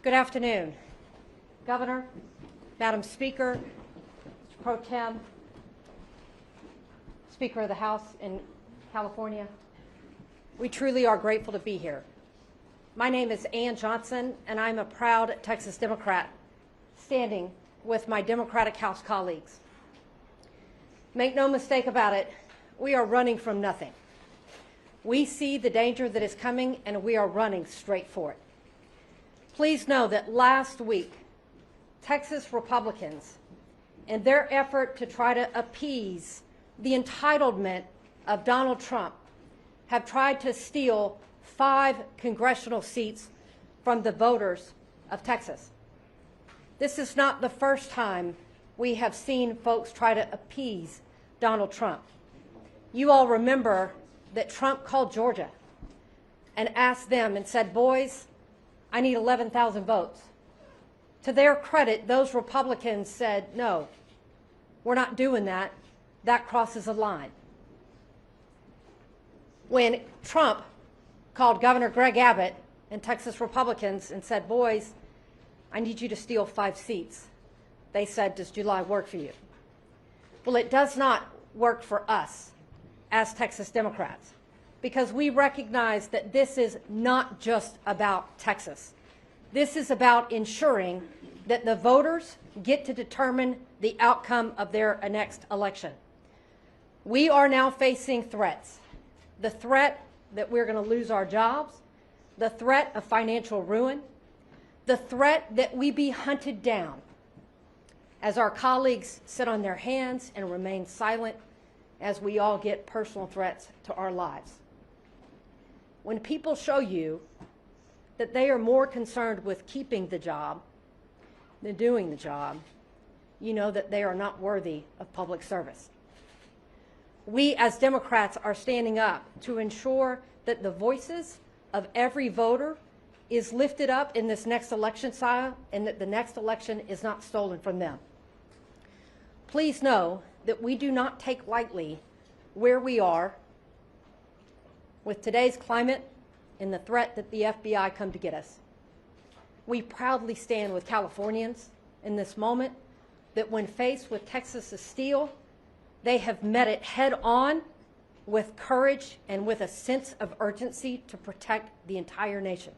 Good afternoon, Governor, Madam Speaker, Mr. Pro Tem, Speaker of the House in California. We truly are grateful to be here. My name is Ann Johnson, and I'm a proud Texas Democrat standing with my Democratic House colleagues. Make no mistake about it, we are running from nothing. We see the danger that is coming, and we are running straight for it. Please know that last week, Texas Republicans, in their effort to try to appease the entitlement of Donald Trump, have tried to steal 5 congressional seats from the voters of Texas. This is not the first time we have seen folks try to appease Donald Trump. You all remember that Trump called Georgia and asked them and said, boys, I need 11,000 votes. To their credit, those Republicans said, no, we're not doing that. That crosses a line. When Trump called Governor Greg Abbott and Texas Republicans and said, boys, I need you to steal 5 seats, they said, does July work for you? Well, it does not work for us as Texas Democrats, because we recognize that this is not just about Texas. This is about ensuring that the voters get to determine the outcome of their next election. We are now facing threats. The threat that we're going to lose our jobs, the threat of financial ruin, the threat that we be hunted down as our colleagues sit on their hands and remain silent as we all get personal threats to our lives. When people show you that they are more concerned with keeping the job than doing the job, you know that they are not worthy of public service. We as Democrats are standing up to ensure that the voices of every voter is lifted up in this next election cycle and that the next election is not stolen from them. Please know that we do not take lightly where we are with today's climate and the threat that the FBI come to get us. We proudly stand with Californians in this moment that when faced with Texas's steel, they have met it head on with courage and with a sense of urgency to protect the entire nation.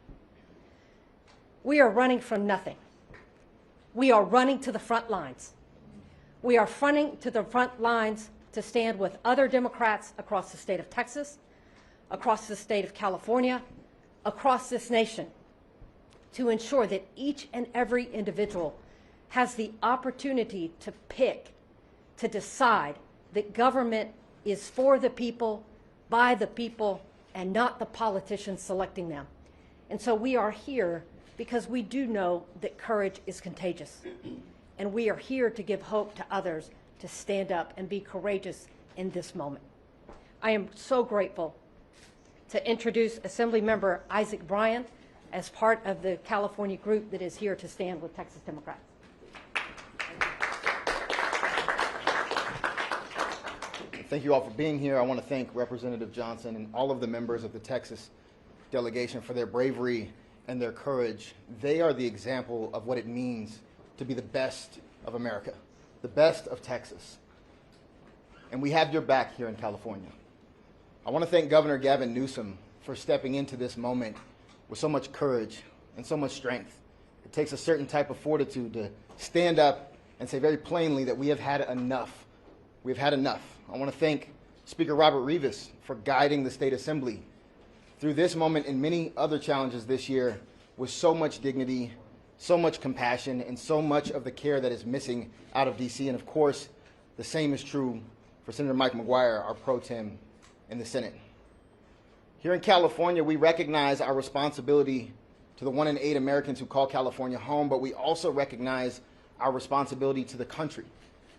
We are running from nothing. We are running to the front lines. We are running to the front lines to stand with other Democrats across the state of Texas, across the state of California, across this nation, to ensure that each and every individual has the opportunity to pick, to decide that government is for the people, by the people, and not the politicians selecting them. And so we are here because we do know that courage is contagious. And we are here to give hope to others to stand up and be courageous in this moment. I am so grateful to introduce Assemblymember Isaac Bryan as part of the California group that is here to stand with Texas Democrats. Thank you all for being here. I want to thank Representative Johnson and all of the members of the Texas delegation for their bravery and their courage. They are the example of what it means to be the best of America, the best of Texas. And we have your back here in California. I want to thank Governor Gavin Newsom for stepping into this moment with so much courage and so much strength. It takes a certain type of fortitude to stand up and say very plainly that we have had enough. We've had enough. I want to thank Speaker Robert Rivas for guiding the State Assembly through this moment and many other challenges this year with so much dignity, so much compassion, and so much of the care that is missing out of D.C. And of course, the same is true for Senator Mike McGuire, our pro tem in the Senate. Here in California, we recognize our responsibility to the 1 in 8 Americans who call California home, but we also recognize our responsibility to the country.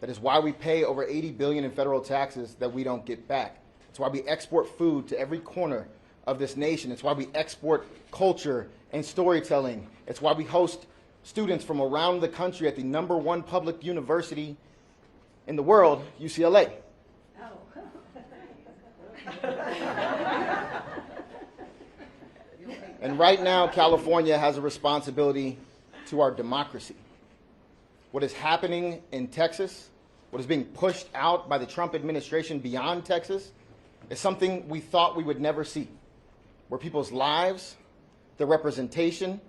That is why we pay over $80 billion in federal taxes that we don't get back. It's why we export food to every corner of this nation. It's why we export culture and storytelling. It's why we host students from around the country at the #1 public university in the world, UCLA. And right now, California has a responsibility to our democracy. What is happening in Texas, what is being pushed out by the Trump administration beyond Texas, is something we thought we would never see, where people's lives, their representation,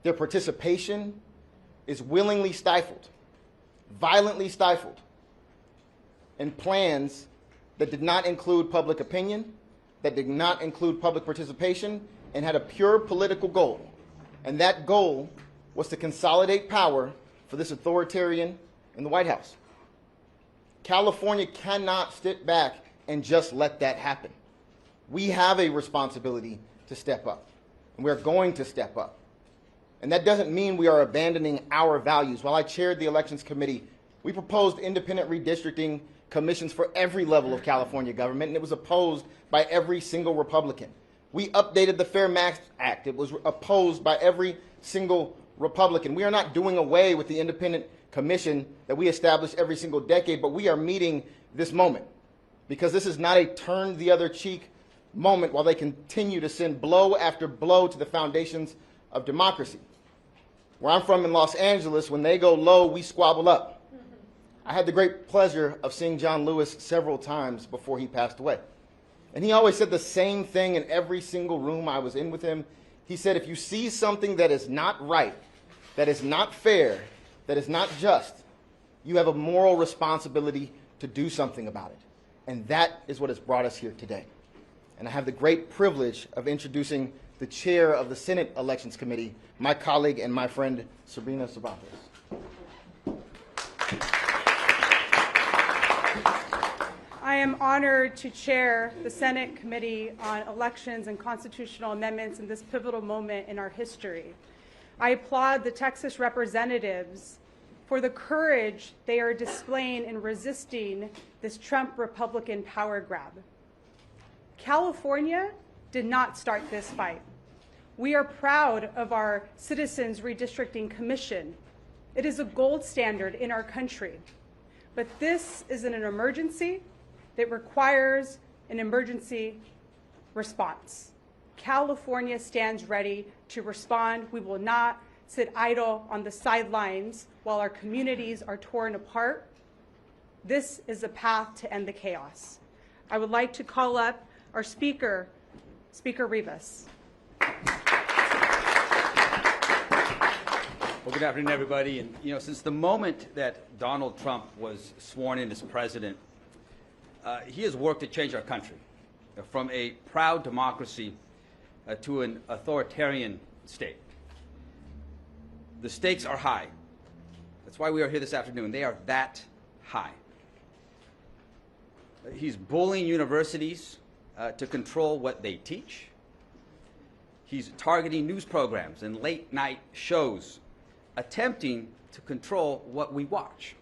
their participation is willingly stifled, violently stifled, in plans that did not include public opinion, that did not include public participation, and had a pure political goal. And that goal was to consolidate power for this authoritarian in the White House. California cannot sit back and just let that happen. We have a responsibility to step up, and we're going to step up. And that doesn't mean we are abandoning our values. While I chaired the Elections Committee, we proposed independent redistricting commissions for every level of California government, and it was opposed by every single Republican. We updated the Fair Max Act. It was opposed by every single Republican. We are not doing away with the independent commission that we establish every single decade, but we are meeting this moment, because this is not a turn the other cheek moment while they continue to send blow after blow to the foundations of democracy. Where I'm from in Los Angeles, when they go low, we squabble up. I had the great pleasure of seeing John Lewis several times before he passed away. And he always said the same thing in every single room I was in with him. He said, if you see something that is not right, that is not fair, that is not just, you have a moral responsibility to do something about it. And that is what has brought us here today. And I have the great privilege of introducing the chair of the Senate Elections Committee, my colleague and my friend, Sabrina Cervantes. I am honored to chair the Senate Committee on Elections and Constitutional Amendments in this pivotal moment in our history. I applaud the Texas representatives for the courage they are displaying in resisting this Trump Republican power grab. California did not start this fight. We are proud of our Citizens Redistricting Commission. It is a gold standard in our country. But this is an emergency that requires an emergency response. California stands ready to respond. We will not sit idle on the sidelines while our communities are torn apart. This is a path to end the chaos. I would like to call up our Speaker, Speaker Rivas. Well, good afternoon, everybody. And since the moment that Donald Trump was sworn in as president, he has worked to change our country from a proud democracy to an authoritarian state. The stakes are high. That's why we are here this afternoon. They are that high. He's bullying universities to control what they teach. He's targeting news programs and late-night shows, attempting to control what we watch.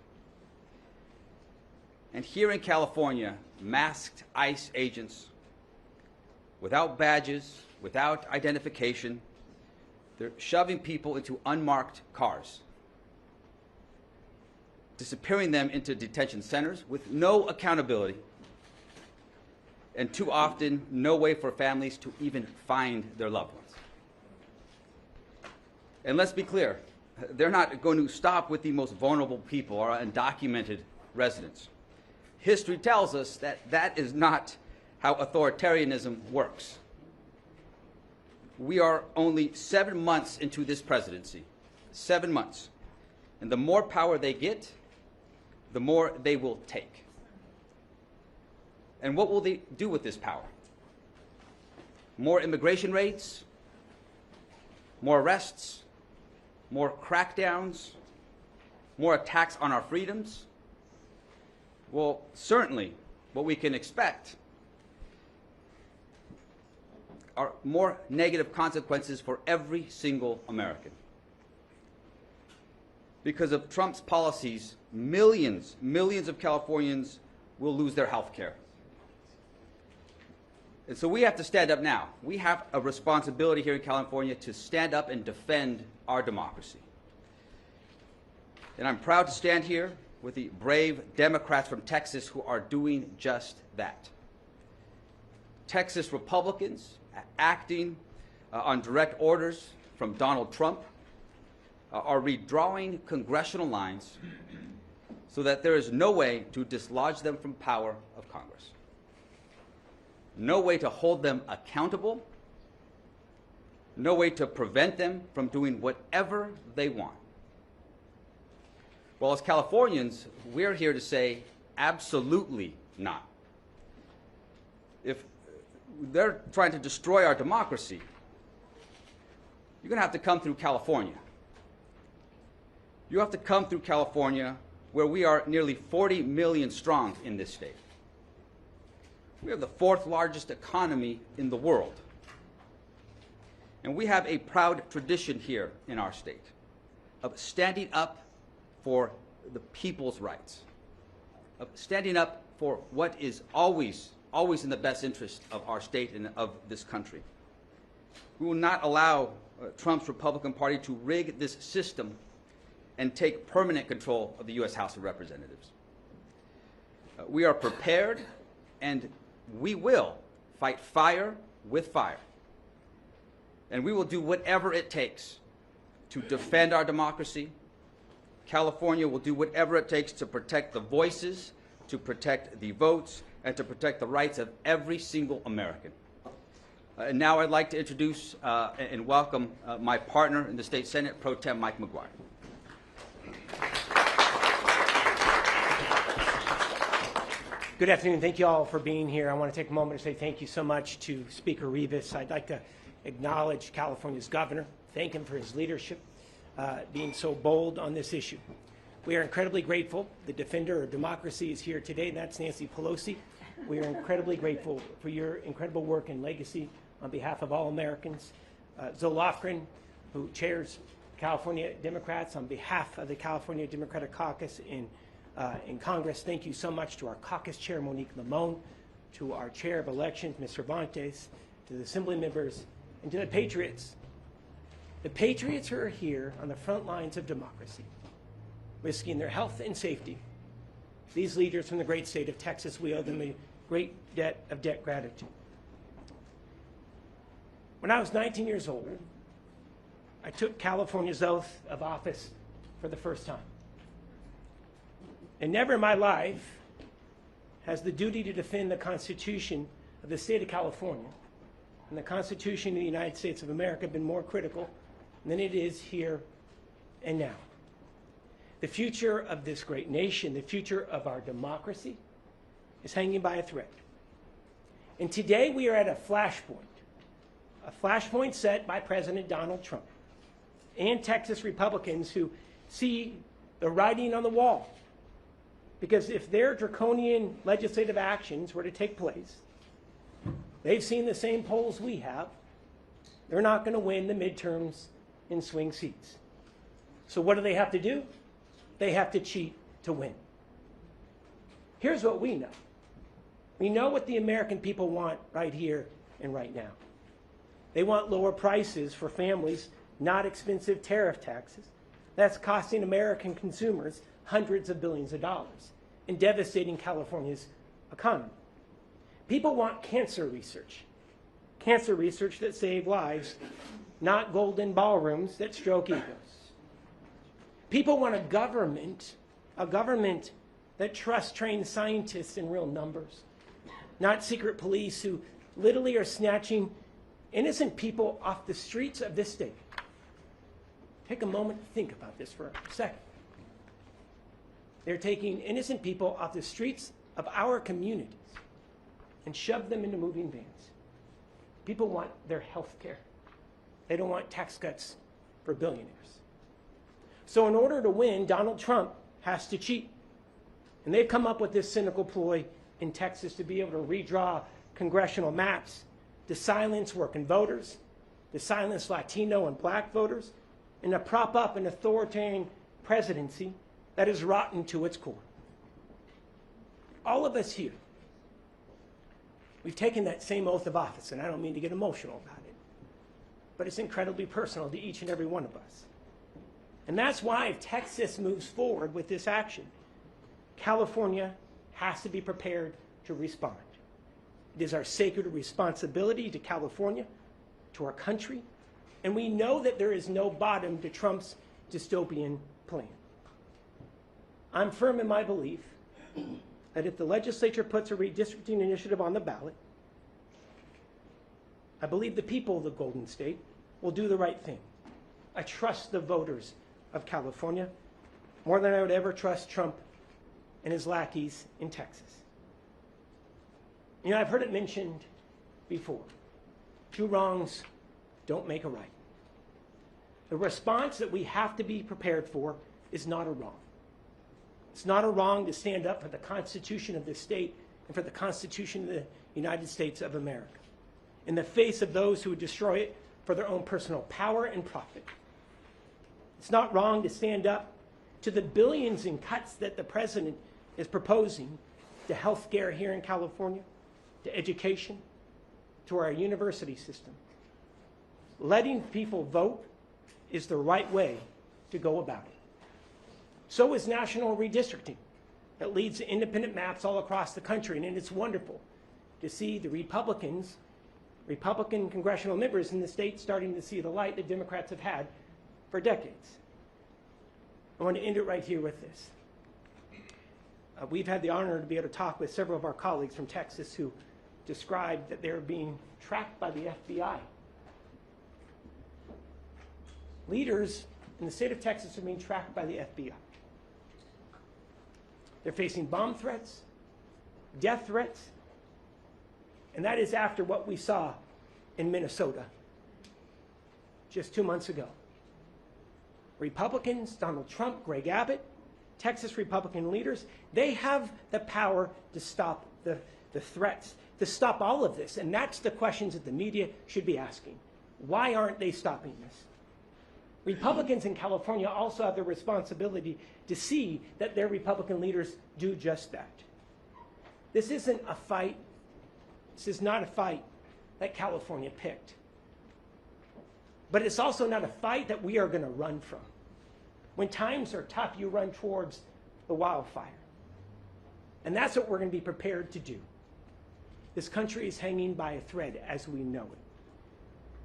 And here in California, masked ICE agents, without badges, without identification, they're shoving people into unmarked cars, disappearing them into detention centers with no accountability, and too often no way for families to even find their loved ones. And let's be clear, they're not going to stop with the most vulnerable people or undocumented residents. History tells us that that is not how authoritarianism works. We are only 7 months into this presidency, 7 months. And the more power they get, the more they will take. And what will they do with this power? More immigration raids? More arrests? More crackdowns? More attacks on our freedoms? Well, certainly what we can expect are more negative consequences for every single American. Because of Trump's policies, millions of Californians will lose their health care. And so we have to stand up now. We have a responsibility here in California to stand up and defend our democracy. And I'm proud to stand here with the brave Democrats from Texas who are doing just that. Texas Republicans acting on direct orders from Donald Trump are redrawing congressional lines so that there is no way to dislodge them from power of Congress. No way to hold them accountable, no way to prevent them from doing whatever they want. Well, as Californians, we're here to say absolutely not. If they're trying to destroy our democracy, you're going to have to come through California. You have to come through California, where we are nearly 40 million strong in this state. We have the 4th largest economy in the world. And we have a proud tradition here in our state of standing up for the people's rights, of standing up for what is always in the best interest of our state and of this country. We will not allow Trump's Republican Party to rig this system and take permanent control of the U.S. House of Representatives. We are prepared, and we will fight fire with fire. And we will do whatever it takes to defend our democracy. California will do whatever it takes to protect the voices, to protect the votes, and to protect the rights of every single American. And now I'd like to introduce and welcome my partner in the State Senate, Pro Tem Mike McGuire. Good afternoon. Thank you all for being here. I want to take a moment to say thank you so much to Speaker Rivas. I'd like to acknowledge California's governor, thank him for his leadership, being so bold on this issue. We are incredibly grateful. The defender of democracy is here today, and that's Nancy Pelosi. We are incredibly grateful for your incredible work and legacy on behalf of all Americans. Zoe Lofgren, who chairs California Democrats on behalf of the California Democratic Caucus in Congress, thank you so much to our caucus chair, Monique Limon, to our chair of elections, Ms. Cervantes, to the assembly members, and to the patriots. The patriots who are here on the front lines of democracy, risking their health and safety. These leaders from the great state of Texas, we owe them a great debt of gratitude. When I was 19 years old, I took California's oath of office for the first time. And never in my life has the duty to defend the Constitution of the state of California and the Constitution of the United States of America been more critical than it is here and now. The future of this great nation, the future of our democracy, is hanging by a thread. And today we are at a flashpoint set by President Donald Trump and Texas Republicans who see the writing on the wall. Because if their draconian legislative actions were to take place, they've seen the same polls we have, they're not going to win the midterms in swing seats. So what do they have to do? They have to cheat to win. Here's what we know. We know what the American people want right here and right now. They want lower prices for families, not expensive tariff taxes. That's costing American consumers hundreds of billions of dollars and devastating California's economy. People want cancer research that save lives, not golden ballrooms that stroke egos. People want a government that trusts trained scientists in real numbers, not secret police who literally are snatching innocent people off the streets of this state. Take a moment to think about this for a second. They're taking innocent people off the streets of our communities and shove them into moving vans. People want their health care. They don't want tax cuts for billionaires. So in order to win, Donald Trump has to cheat. And they've come up with this cynical ploy in Texas to be able to redraw congressional maps to silence working voters, to silence Latino and black voters, and to prop up an authoritarian presidency that is rotten to its core. All of us here, we've taken that same oath of office, and I don't mean to get emotional about it, but it's incredibly personal to each and every one of us. And that's why if Texas moves forward with this action, California has to be prepared to respond. It is our sacred responsibility to California, to our country, and we know that there is no bottom to Trump's dystopian plan. I'm firm in my belief that if the legislature puts a redistricting initiative on the ballot, I believe the people of the Golden State will do the right thing. I trust the voters of California more than I would ever trust Trump and his lackeys in Texas. You know, I've heard it mentioned before. 2 wrongs don't make a right. The response that we have to be prepared for is not a wrong. It's not a wrong to stand up for the Constitution of this state and for the Constitution of the United States of America in the face of those who would destroy it for their own personal power and profit. It's not wrong to stand up to the billions in cuts that the president is proposing to health care here in California, to education, to our university system. Letting people vote is the right way to go about it. So is national redistricting. It leads to independent maps all across the country, and it's wonderful to see the Republican congressional members in the state starting to see the light that Democrats have had for decades. I want to end it right here with this. We've had the honor to be able to talk with several of our colleagues from Texas who described that they're being tracked by the FBI. Leaders in the state of Texas are being tracked by the FBI. They're facing bomb threats, death threats, and that is after what we saw in Minnesota just 2 months ago. Republicans, Donald Trump, Greg Abbott, Texas Republican leaders, they have the power to stop the threats, to stop all of this. And that's the questions that the media should be asking. Why aren't they stopping this? Republicans in California also have the responsibility to see that their Republican leaders do just that. This isn't a fight. This is not a fight that California picked. But it's also not a fight that we are going to run from. When times are tough, you run towards the wildfire. And that's what we're going to be prepared to do. This country is hanging by a thread as we know it.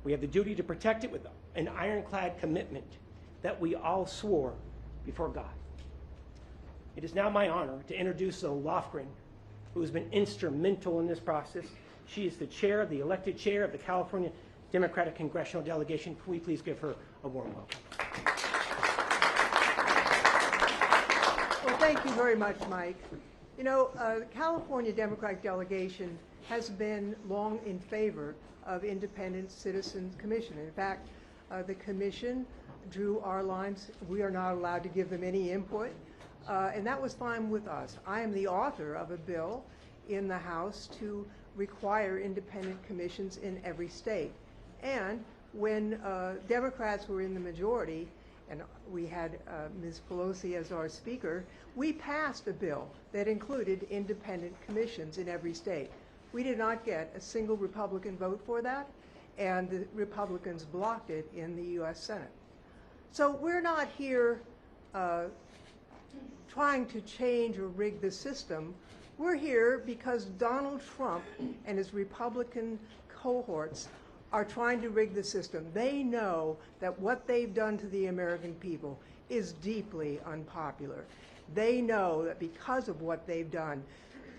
We have the duty to protect it with an ironclad commitment that we all swore before God. It is now my honor to introduce Zoe Lofgren, who has been instrumental in this process. She is the chair, the elected chair of the California Democratic Congressional Delegation. Can we please give her a warm welcome? Well, thank you very much, Mike. You know, the California Democratic Delegation has been long in favor of independent citizens commission. In fact, the commission drew our lines. We are not allowed to give them any input, and that was fine with us. I am the author of a bill in the House to require independent commissions in every state. And when Democrats were in the majority, and we had Ms. Pelosi as our speaker, we passed a bill that included independent commissions in every state. We did not get a single Republican vote for that, and the Republicans blocked it in the U.S. Senate. So we're not here trying to change or rig the system. We're here because Donald Trump and his Republican cohorts are trying to rig the system. They know that what they've done to the American people is deeply unpopular. They know that because of what they've done,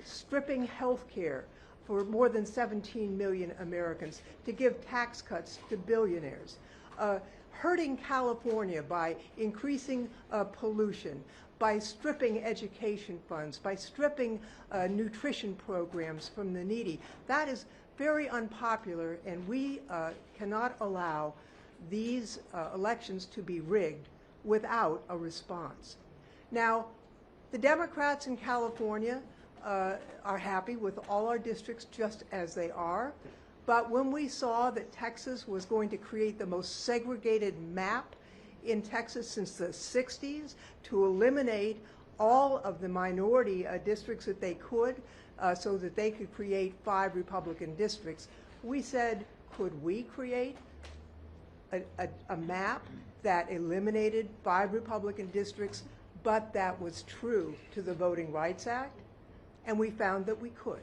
stripping health care for more than 17 million Americans, to give tax cuts to billionaires, hurting California by increasing pollution, by stripping education funds, by stripping nutrition programs from the needy. That is very unpopular, and we cannot allow these elections to be rigged without a response. Now, the Democrats in California are happy with all our districts just as they are. But when we saw that Texas was going to create the most segregated map in Texas since the 60s to eliminate all of the minority districts that they could so that they could create 5 Republican districts, we said, could we create a map that eliminated 5 Republican districts, but that was true to the Voting Rights Act? And we found that we could.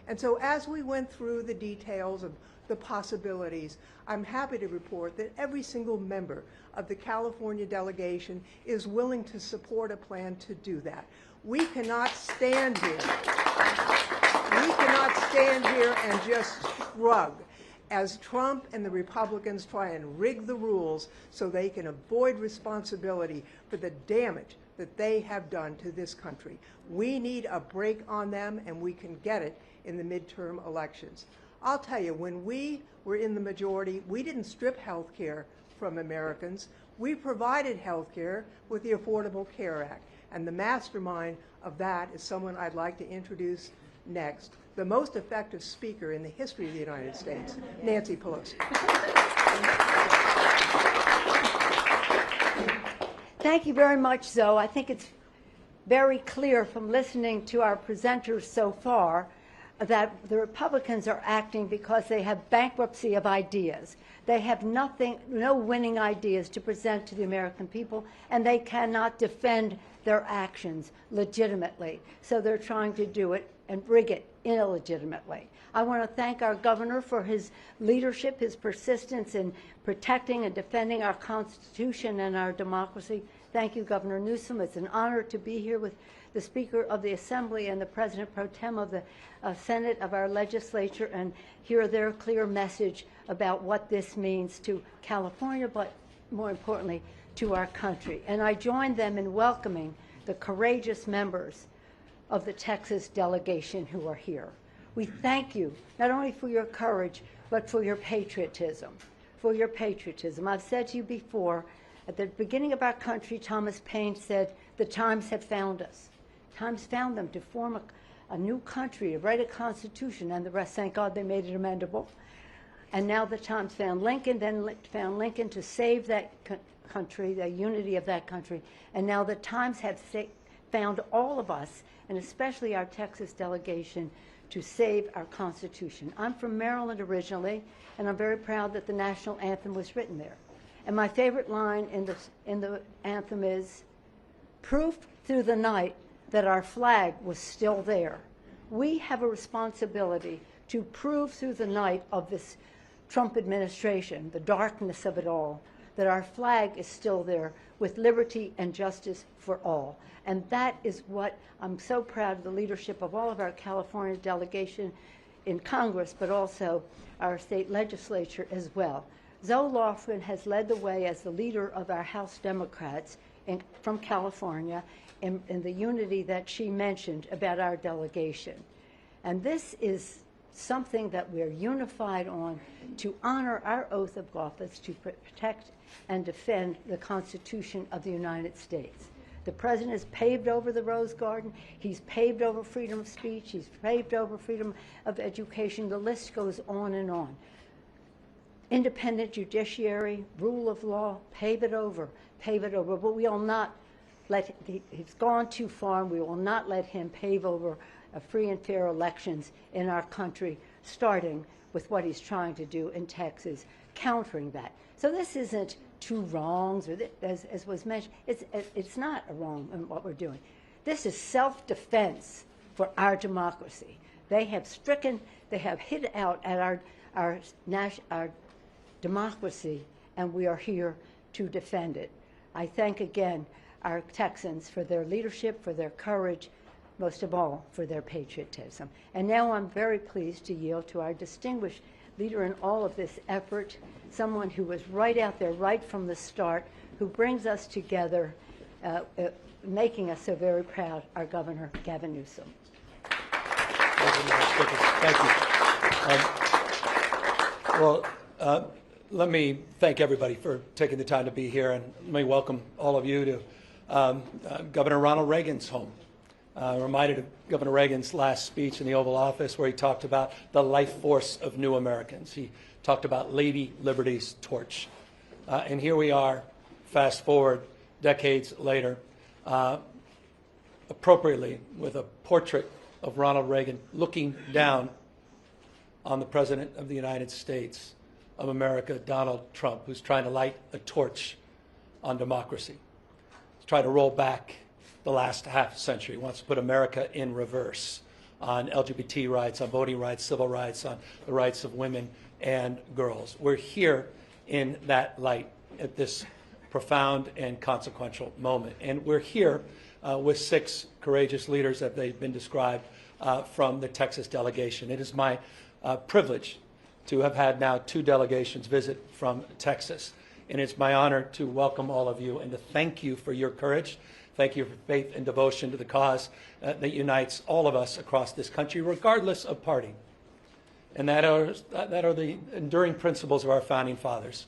And so as we went through the details of the possibilities, I'm happy to report that every single member of the California delegation is willing to support a plan to do that. We cannot stand here. We cannot stand here and just shrug as Trump and the Republicans try and rig the rules so they can avoid responsibility for the damage that they have done to this country. We need a break on them, and we can get it in the midterm elections. I'll tell you, when we were in the majority, we didn't strip health care from Americans. We provided health care with the Affordable Care Act. And the mastermind of that is someone I'd like to introduce next, the most effective speaker in the history of the United States, Nancy Pelosi. Thank you very much, Zoe. I think it's very clear from listening to our presenters so far that the Republicans are acting because they have bankruptcy of ideas. They have no winning ideas to present to the American people, and they cannot defend their actions legitimately. So they're trying to do it and rig it illegitimately. I want to thank our governor for his leadership, his persistence in protecting and defending our Constitution and our democracy. Thank you, Governor Newsom. It's an honor to be here with the Speaker of the Assembly and the President Pro Tem of the Senate of our legislature and hear their clear message about what this means to California, but more importantly, to our country. And I join them in welcoming the courageous members of the Texas delegation who are here. We thank you not only for your courage, but for your patriotism. For your patriotism. I've said to you before, at the beginning of our country, Thomas Paine said, the times have found us. Times found them to form a new country, to write a constitution, and the rest, thank God they made it amendable. And now the times found Lincoln, then found Lincoln to save that country, the unity of that country. And now the times have found all of us, and especially our Texas delegation, to save our Constitution. I'm from Maryland originally, and I'm very proud that the national anthem was written there. And my favorite line in the anthem is, proof through the night that our flag was still there. We have a responsibility to prove through the night of this Trump administration, the darkness of it all, that our flag is still there with liberty and justice for all. And that is what I'm so proud of the leadership of all of our California delegation in Congress, but also our state legislature as well. Zoe Lofgren has led the way as the leader of our House Democrats from California in the unity that she mentioned about our delegation. And this is something that we're unified on to honor our oath of office to protect and defend the Constitution of the United States. The president has paved over the Rose Garden. He's paved over freedom of speech. He's paved over freedom of education. The list goes on and on. Independent judiciary, rule of law, pave it over, but we will not let, he's gone too far, and we will not let him pave over free and fair elections in our country, starting with what he's trying to do in Texas, countering that. So this isn't two wrongs, or as was mentioned, it's not a wrong in what we're doing. This is self-defense for our democracy. They have hit out at our democracy, and we are here to defend it. I thank again our Texans for their leadership, for their courage, most of all for their patriotism. And now I'm very pleased to yield to our distinguished leader in all of this effort, someone who was right out there right from the start, who brings us together, making us so very proud, our Governor, Gavin Newsom. Thank you. Let me thank everybody for taking the time to be here, and let me welcome all of you to Governor Ronald Reagan's home. Reminded of Governor Reagan's last speech in the Oval Office where he talked about the life force of new Americans. He talked about Lady Liberty's torch. And here we are, fast forward decades later, appropriately with a portrait of Ronald Reagan looking down on the President of the United States of America, Donald Trump, who's trying to light a torch on democracy. He's trying to roll back the last half century. He wants to put America in reverse on LGBT rights, on voting rights, civil rights, on the rights of women and girls. We're here in that light at this profound and consequential moment. And we're here with 6 courageous leaders, as they've been described, from the Texas delegation. It is my privilege to have had now 2 delegations visit from Texas. And it's my honor to welcome all of you and to thank you for your courage. Thank you for faith and devotion to the cause that unites all of us across this country, regardless of party. And that are the enduring principles of our founding fathers.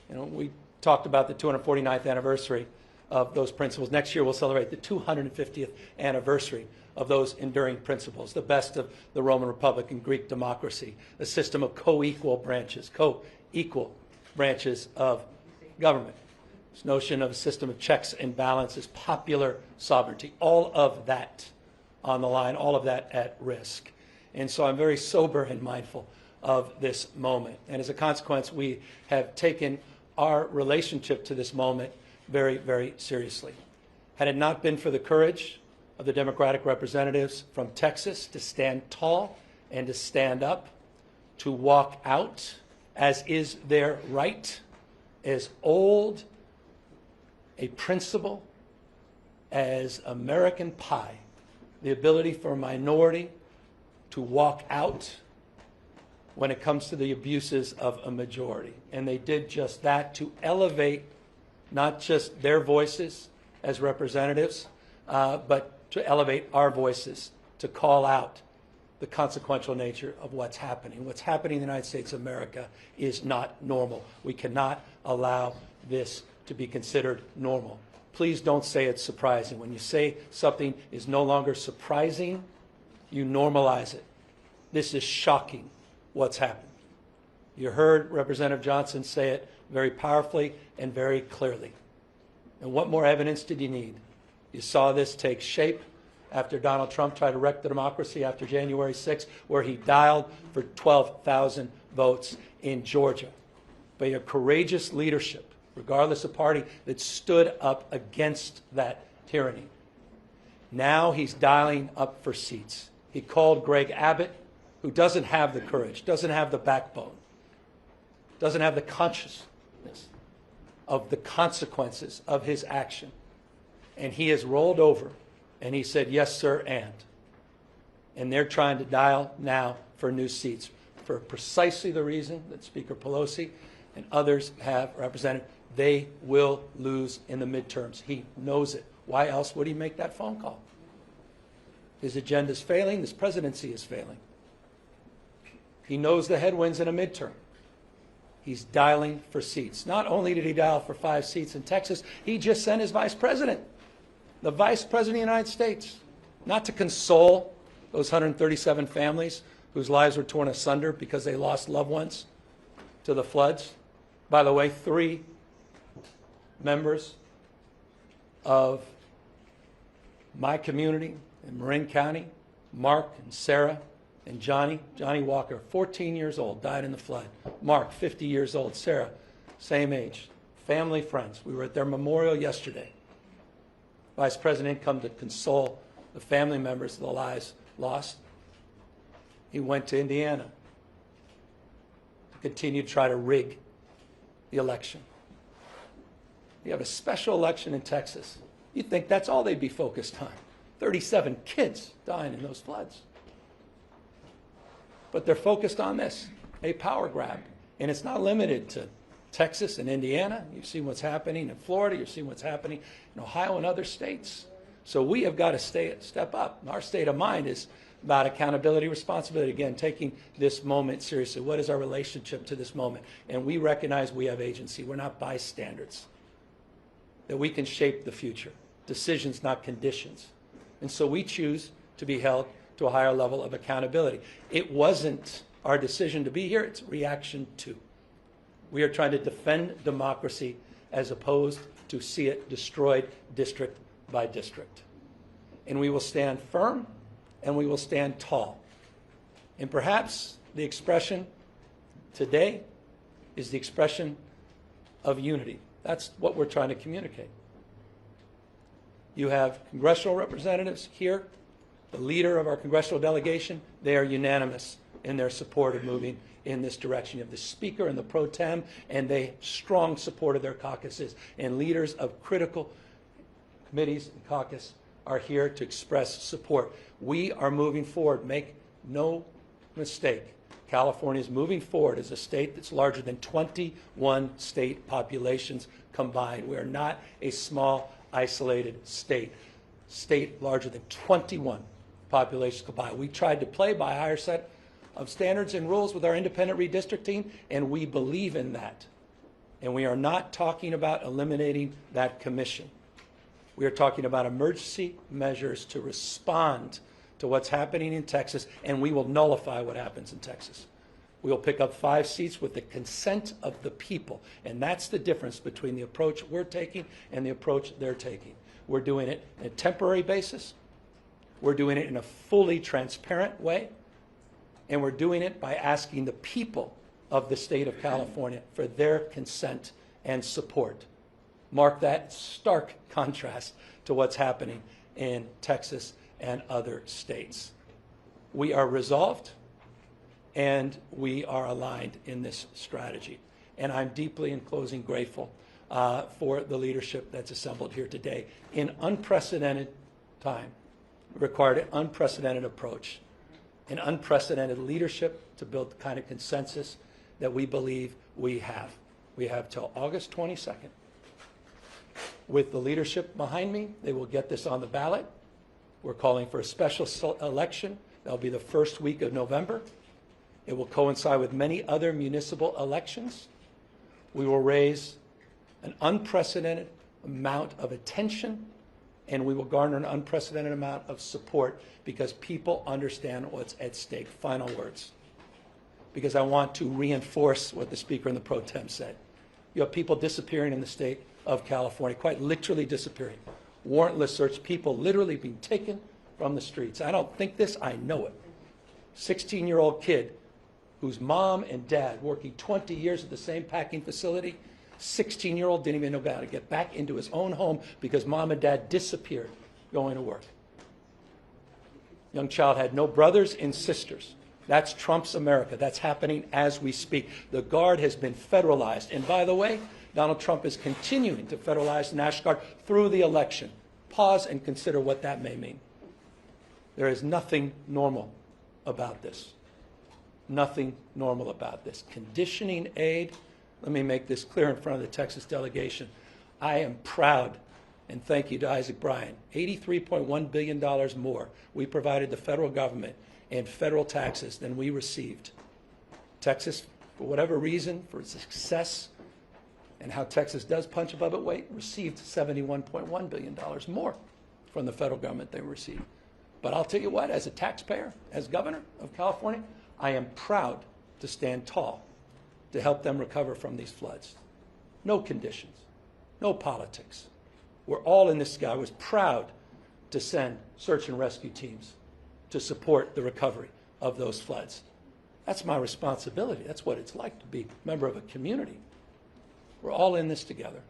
You know, we talked about the 249th anniversary of those principles. Next year we'll celebrate the 250th anniversary of those enduring principles, the best of the Roman Republic and Greek democracy, a system of co-equal branches of government. This notion of a system of checks and balances, popular sovereignty, all of that on the line, all of that at risk. And so I'm very sober and mindful of this moment. And as a consequence, we have taken our relationship to this moment very, very seriously. Had it not been for the courage of the Democratic representatives from Texas to stand tall and to stand up, to walk out, as is their right, as old a principle as American pie, the ability for a minority to walk out when it comes to the abuses of a majority. And they did just that to elevate not just their voices as representatives, but to elevate our voices, to call out the consequential nature of what's happening. What's happening in the United States of America is not normal. We cannot allow this to be considered normal. Please don't say it's surprising. When you say something is no longer surprising, you normalize it. This is shocking, what's happened. You heard Representative Johnson say it very powerfully and very clearly. And what more evidence did you need? You saw this take shape after Donald Trump tried to wreck the democracy after January 6th, where he dialed for 12,000 votes in Georgia. By your courageous leadership, regardless of party, that stood up against that tyranny. Now he's dialing up for seats. He called Greg Abbott, who doesn't have the courage, doesn't have the backbone, doesn't have the consciousness of the consequences of his action. And he has rolled over and he said, yes, sir, and they're trying to dial now for new seats for precisely the reason that Speaker Pelosi and others have represented. They will lose in the midterms. He knows it. Why else would he make that phone call? His agenda is failing. His presidency is failing. He knows the headwinds in a midterm. He's dialing for seats. Not only did he dial for 5 seats in Texas, he just sent his vice president, the vice president of the United States, not to console those 137 families whose lives were torn asunder because they lost loved ones to the floods. By the way, 3 members of my community in Marin County, Mark and Sarah and Johnny Walker, 14 years old, died in the flood. Mark, 50 years old. Sarah, same age. Family, friends. We were at their memorial yesterday. Vice President come to console the family members of the lives lost. He went to Indiana to continue to try to rig the election. You have a special election in Texas. You'd think that's all they'd be focused on. 37 kids dying in those floods. But they're focused on this, a power grab. And it's not limited to Texas and Indiana. You've seen what's happening in Florida. You've seen what's happening in Ohio and other states. So we have got to step up. Our state of mind is about accountability, responsibility. Again, taking this moment seriously. What is our relationship to this moment? And we recognize we have agency. We're not bystanders. That we can shape the future. Decisions, not conditions. And so we choose to be held to a higher level of accountability. It wasn't our decision to be here, it's reaction to. We are trying to defend democracy as opposed to see it destroyed district by district. And we will stand firm and we will stand tall. And perhaps the expression today is the expression of unity. That's what we're trying to communicate. You have congressional representatives here, the leader of our congressional delegation. They are unanimous in their support of moving in this direction. You have the Speaker and the Pro Tem, and they strong support of their caucuses. And leaders of critical committees and caucus are here to express support. We are moving forward. Make no mistake. California is moving forward as a state that's larger than 21 state populations combined. We are not a small, isolated state. State larger than 21 populations combined. We tried to play by a higher set of standards and rules with our independent redistricting, and we believe in that. And we are not talking about eliminating that commission. We are talking about emergency measures to respond to what's happening in Texas, and we will nullify what happens in Texas. We will pick up 5 seats with the consent of the people, and that's the difference between the approach we're taking and the approach they're taking. We're doing it on a temporary basis. We're doing it in a fully transparent way, and we're doing it by asking the people of the state of California for their consent and support. Mark that stark contrast to what's happening in Texas and other states. We are resolved and we are aligned in this strategy. And I'm deeply, in closing, grateful for the leadership that's assembled here today. In unprecedented time, required an unprecedented approach, an unprecedented leadership to build the kind of consensus that we believe we have. We have till August 22nd. With the leadership behind me, they will get this on the ballot. We're calling for a special election. That'll be the first week of November. It will coincide with many other municipal elections. We will raise an unprecedented amount of attention, and we will garner an unprecedented amount of support because people understand what's at stake. Final words. Because I want to reinforce what the Speaker and the Pro Tem said. You have people disappearing in the state of California, quite literally disappearing. Warrantless search, people literally being taken from the streets. I don't think this, I know it. 16-year-old kid whose mom and dad working 20 years at the same packing facility, 16-year-old didn't even know how to get back into his own home because mom and dad disappeared going to work. Young child had no brothers and sisters. That's Trump's America. That's happening as we speak. The Guard has been federalized. And by the way, Donald Trump is continuing to federalize the National Guard through the election. Pause and consider what that may mean. There is nothing normal about this. Nothing normal about this. Conditioning aid, let me make this clear in front of the Texas delegation. I am proud, and thank you to Isaac Bryan, $83.1 billion more we provided the federal government in federal taxes than we received. Texas, for whatever reason, for its success and how Texas does punch above its weight, received $71.1 billion more from the federal government they received. But I'll tell you what, as a taxpayer, as governor of California, I am proud to stand tall to help them recover from these floods. No conditions, no politics. We're all in this together. I was proud to send search and rescue teams to support the recovery of those floods. That's my responsibility. That's what it's like to be a member of a community. We're all in this together.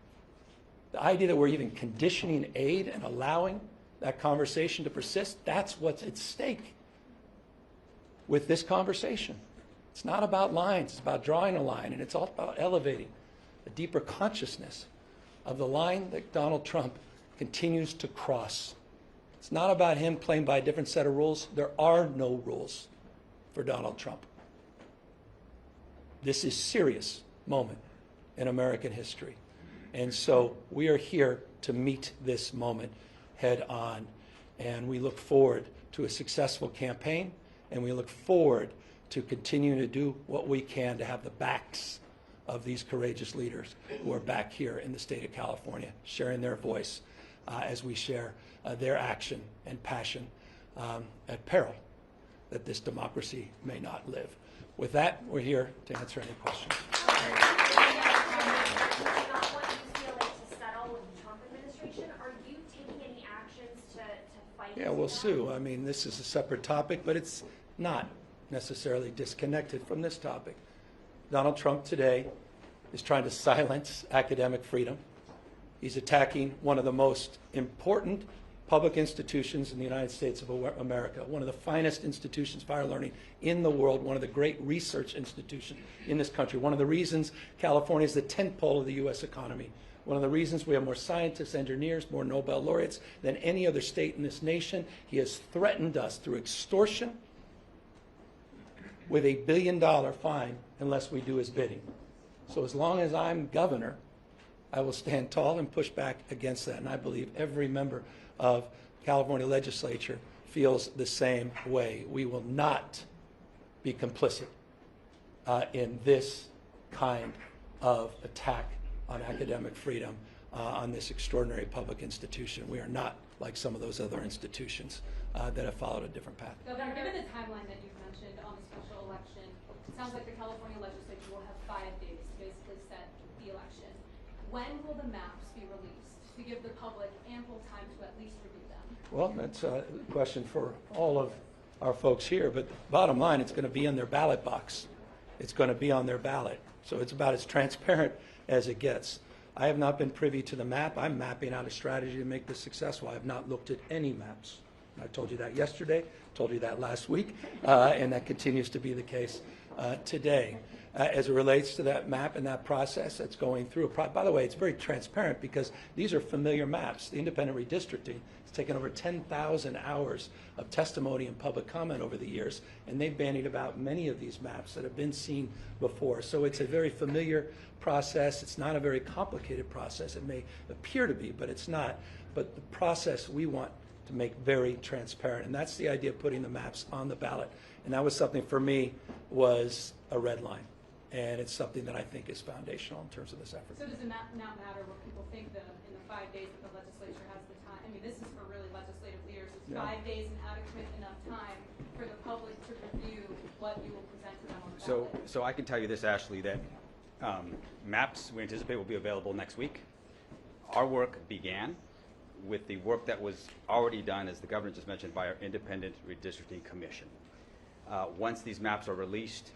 The idea that we're even conditioning aid and allowing that conversation to persist, that's what's at stake with this conversation. It's not about lines, it's about drawing a line, and it's all about elevating a deeper consciousness of the line that Donald Trump continues to cross. It's not about him playing by a different set of rules. There are no rules for Donald Trump. This is a serious moment in American history. And so we are here to meet this moment head on. And we look forward to a successful campaign, and we look forward to continuing to do what we can to have the backs of these courageous leaders who are back here in the state of California, sharing their voice as we share their action and passion at peril that this democracy may not live. With that, we're here to answer any questions. Yeah, we'll sue. I mean, this is a separate topic, but it's not necessarily disconnected from this topic. Donald Trump today is trying to silence academic freedom. He's attacking one of the most important public institutions in the United States of America, one of the finest institutions for higher learning in the world, one of the great research institutions in this country, one of the reasons California is the tentpole of the U.S. economy, one of the reasons we have more scientists, engineers, more Nobel laureates than any other state in this nation. He has threatened us through extortion with $1 billion fine unless we do his bidding. So as long as I'm governor, I will stand tall and push back against that. And I believe every member of California legislature feels the same way. We will not be complicit in this kind of attack on academic freedom on this extraordinary public institution. We are not like some of those other institutions that have followed a different path. Governor, given the timeline that you've mentioned on the special election, it sounds like the California legislature will have 5 days to basically set the election. When will the maps be released to give the public ample time to at least review them? Well, that's a question for all of our folks here, but bottom line, it's going to be in their ballot box. It's going to be on their ballot. So it's about as transparent as it gets. I have not been privy to the map. I'm mapping out a strategy to make this successful. I have not looked at any maps. I told you that yesterday, told you that last week, and that continues to be the case today. As it relates to that map and that process that's going through, by the way, it's very transparent because these are familiar maps. The independent redistricting has taken over 10,000 hours of testimony and public comment over the years, and they've bandied about many of these maps that have been seen before. So it's a very familiar process. It's not a very complicated process. It may appear to be, but it's not. But the process we want to make very transparent, and that's the idea of putting the maps on the ballot. And that was something for me was a red line. And it's something that I think is foundational in terms of this effort. So does it not matter what people think in the 5 days that the legislature has the time? I mean, this is for really legislative leaders. Is 5 days an adequate enough time for the public to review what you will present to them on the ballot? So I can tell you this, Ashley, that maps we anticipate will be available next week. Our work began with the work that was already done, as the governor just mentioned, by our Independent Redistricting Commission. Once these maps are released,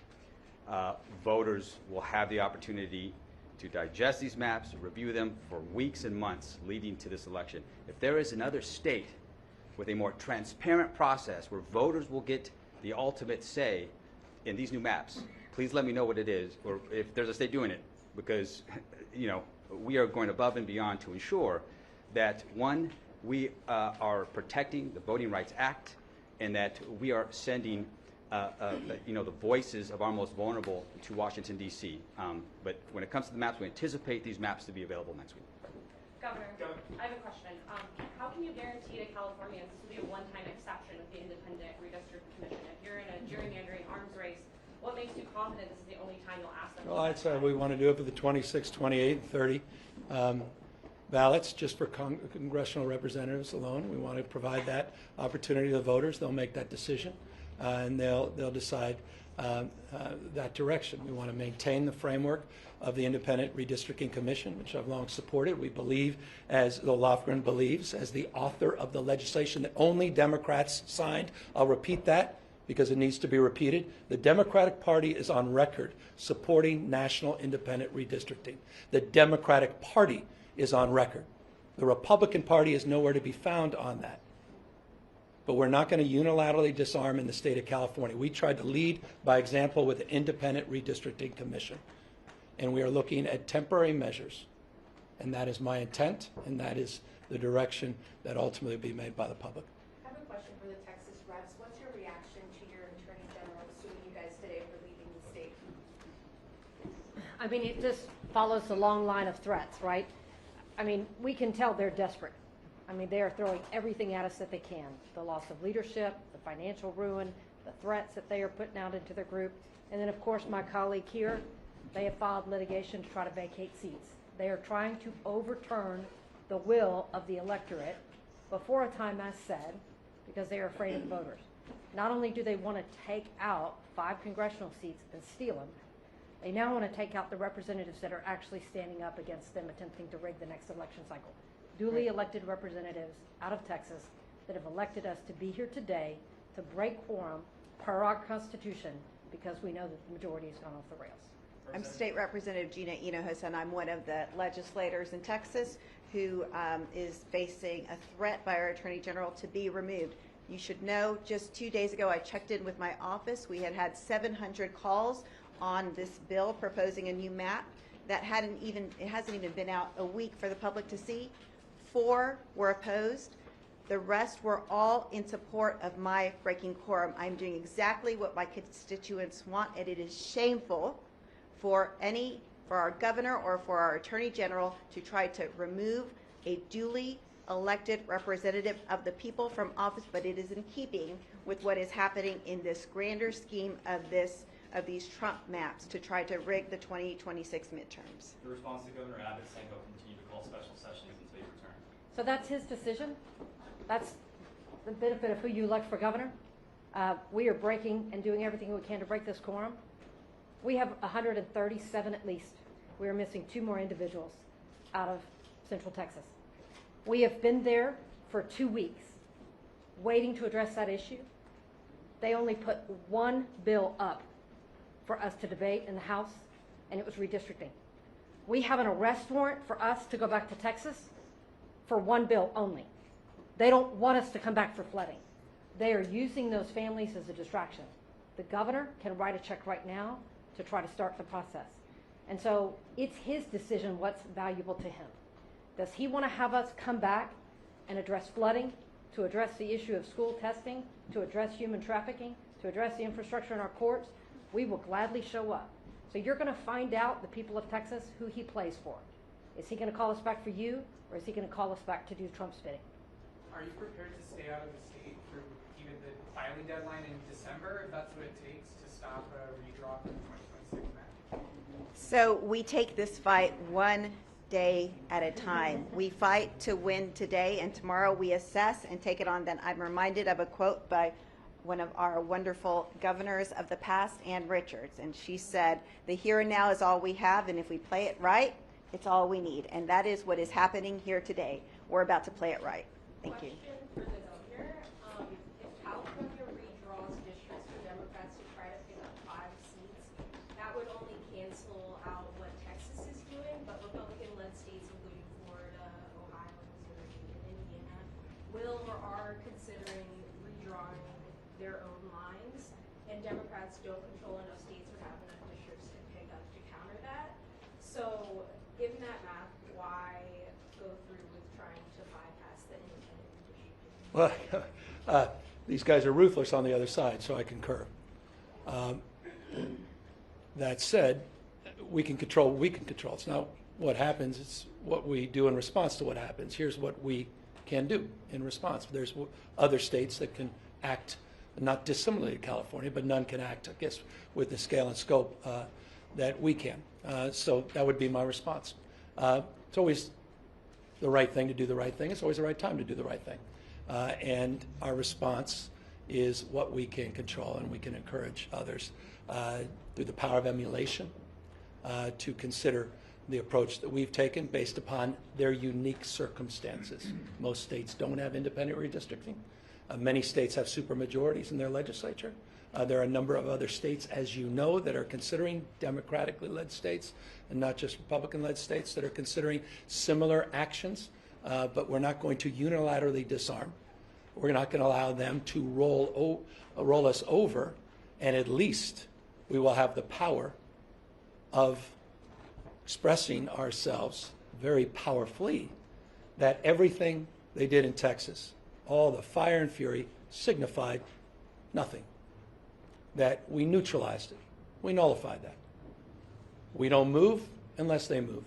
voters will have the opportunity to digest these maps, review them for weeks and months leading to this election. If there is another state with a more transparent process where voters will get the ultimate say in these new maps, please let me know what it is, or if there's a state doing it, because we are going above and beyond to ensure that, one, we are protecting the Voting Rights Act, and that we are sending the voices of our most vulnerable to Washington, D.C. But when it comes to the maps, we anticipate these maps to be available next week. Governor, I have a question. How can you guarantee to Californians this will be a one-time exception with the Independent Redistricting Commission? If you're in a gerrymandering arms race, what makes you confident this is the only time you'll ask them? Well, I'd say we want to do it for the 26, 28, and 30 ballots, just for congressional representatives alone. We want to provide that opportunity to the voters. They'll make that decision. And they'll decide that direction. We want to maintain the framework of the Independent Redistricting Commission, which I've long supported. We believe, as Zoe Lofgren believes, as the author of the legislation that only Democrats signed. I'll repeat that because it needs to be repeated. The Democratic Party is on record supporting national independent redistricting. The Democratic Party is on record. The Republican Party is nowhere to be found on that. But we're not going to unilaterally disarm in the state of California. We tried to lead by example with the Independent Redistricting Commission. And we are looking at temporary measures. And that is my intent, and that is the direction that ultimately will be made by the public. I have a question for the Texas Revs. What's your reaction to your Attorney General suing you guys today for leaving the state? I mean, it just follows the long line of threats, right? I mean, we can tell they're desperate. I mean, they are throwing everything at us that they can. The loss of leadership, the financial ruin, the threats that they are putting out into their group. And then, of course, my colleague here, they have filed litigation to try to vacate seats. They are trying to overturn the will of the electorate before a time as said, because they are afraid of the voters. Not only do they want to take out 5 congressional seats and steal them, they now want to take out the representatives that are actually standing up against them attempting to rig the next election cycle. Duly elected representatives out of Texas that have elected us to be here today to break quorum per our Constitution because we know that the majority has gone off the rails. I'm State Representative Gina Hinojosa, and I'm one of the legislators in Texas who is facing a threat by our Attorney General to be removed. You should know, just 2 days ago, I checked in with my office. We had 700 calls on this bill proposing a new map that hasn't even been out a week for the public to see. 4 were opposed. The rest were all in support of my breaking quorum. I'm doing exactly what my constituents want, and it is shameful for our governor or for our attorney general to try to remove a duly elected representative of the people from office, but it is in keeping with what is happening in this grander scheme of these Trump maps to try to rig the 2026 midterms. The response to Governor Abbott saying he'll continue to call special sessions until he returns. So that's his decision. That's the benefit of who you elect for governor. We are breaking and doing everything we can to break this quorum. We have 137 at least. We are missing 2 more individuals out of Central Texas. We have been there for 2 weeks waiting to address that issue. They only put 1 bill up for us to debate in the House, and it was redistricting. We have an arrest warrant for us to go back to Texas for 1 bill only. They don't want us to come back for flooding. They are using those families as a distraction. The governor can write a check right now to try to start the process. And so it's his decision what's valuable to him. Does he want to have us come back and address flooding, to address the issue of school testing, to address human trafficking, to address the infrastructure in our courts? We will gladly show up. So you're going to find out, the people of Texas, who he plays for. Is he going to call us back for you, or is he going to call us back to do Trump's bidding? Are you prepared to stay out of the state through even the filing deadline in December, if that's what it takes to stop a redraw for the 2026 map? So we take this fight one day at a time. We fight to win today, and tomorrow we assess and take it on. Then I'm reminded of a quote by one of our wonderful governors of the past, Ann Richards, and she said, "The here and now is all we have, and if we play it right, it's all we need." And that is what is happening here today. We're about to play it right. Thank you. Question for the governor. If California redraws districts for Democrats to try to pick up 5 seats, that would only cancel out what Texas is doing, but Republican-led states, including Florida, Ohio, Missouri, and Indiana, will or are considering redrawing their own lines, and Democrats don't control enough states or have enough districts to pick up to counter that. So, given that math, why go through with trying to bypass the independent redistricting? Well, these guys are ruthless on the other side, so I concur. That said, we can control. It's not what happens, it's what we do in response to what happens. Here's what we can do in response. There's other states that can act not dissimilarly to California, but none can act, I guess, with the scale and scope that we can. So that would be my response. It's always the right thing to do the right thing. It's always the right time to do the right thing. And our response is what we can control, and we can encourage others through the power of emulation to consider the approach that we've taken based upon their unique circumstances. Most states don't have independent redistricting. Many states have supermajorities in their legislature. There are a number of other states, as you know, that are considering democratically led states and not just Republican-led states that are considering similar actions, but we're not going to unilaterally disarm. We're not going to allow them to roll us over, and at least we will have the power of expressing ourselves very powerfully that everything they did in Texas, all the fire and fury, signified nothing. That we neutralized it. We nullified that. We don't move unless they move.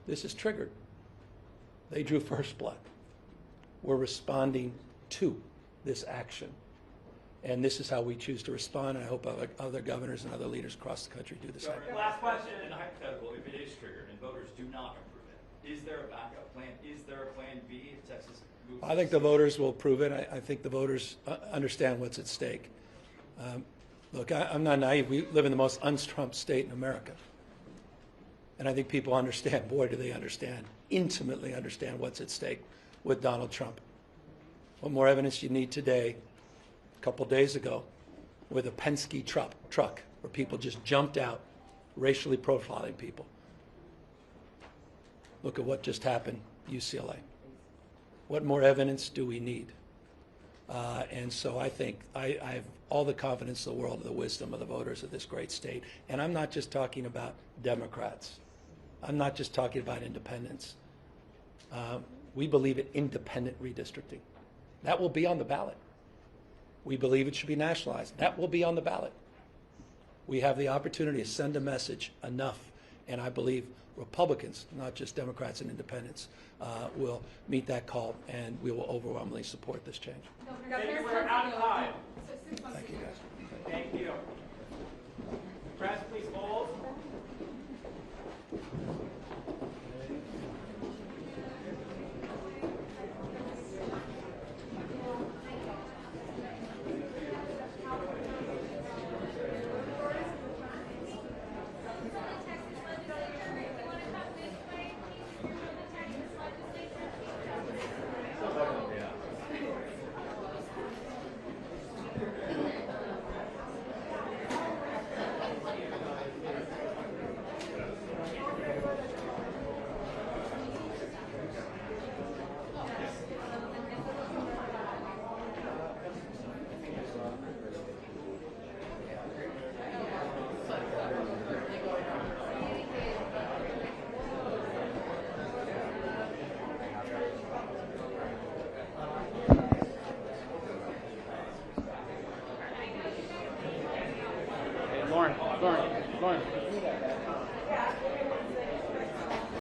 This is triggered. They drew first blood. We're responding to this action. And this is how we choose to respond. I hope other governors and other leaders across the country do the same. Last question. In a hypothetical, if it is triggered and voters do not approve it, Is there a backup plan? Is there a plan B if Texas moves? I think the voters will prove it. I think the voters understand what's at stake. Look, I'm not naive. We live in the most un-Trump state in America. And I think people understand, boy, do they understand, intimately understand what's at stake with Donald Trump. What more evidence do you need today, a couple days ago, with a Penske truck where people just jumped out, racially profiling people? Look at what just happened, UCLA. What more evidence do we need? And so I think I have all the confidence in the world of the wisdom of the voters of this great state. And I'm not just talking about Democrats. I'm not just talking about independents. We believe in independent redistricting. That will be on the ballot. We believe it should be nationalized. That will be on the ballot. We have the opportunity to send a message enough, and I believe Republicans, not just Democrats and independents, will meet that call, and we will overwhelmingly support this change. Thank you. We're out of time. Thank you, guys. Thank you. Press, please hold. Lauren.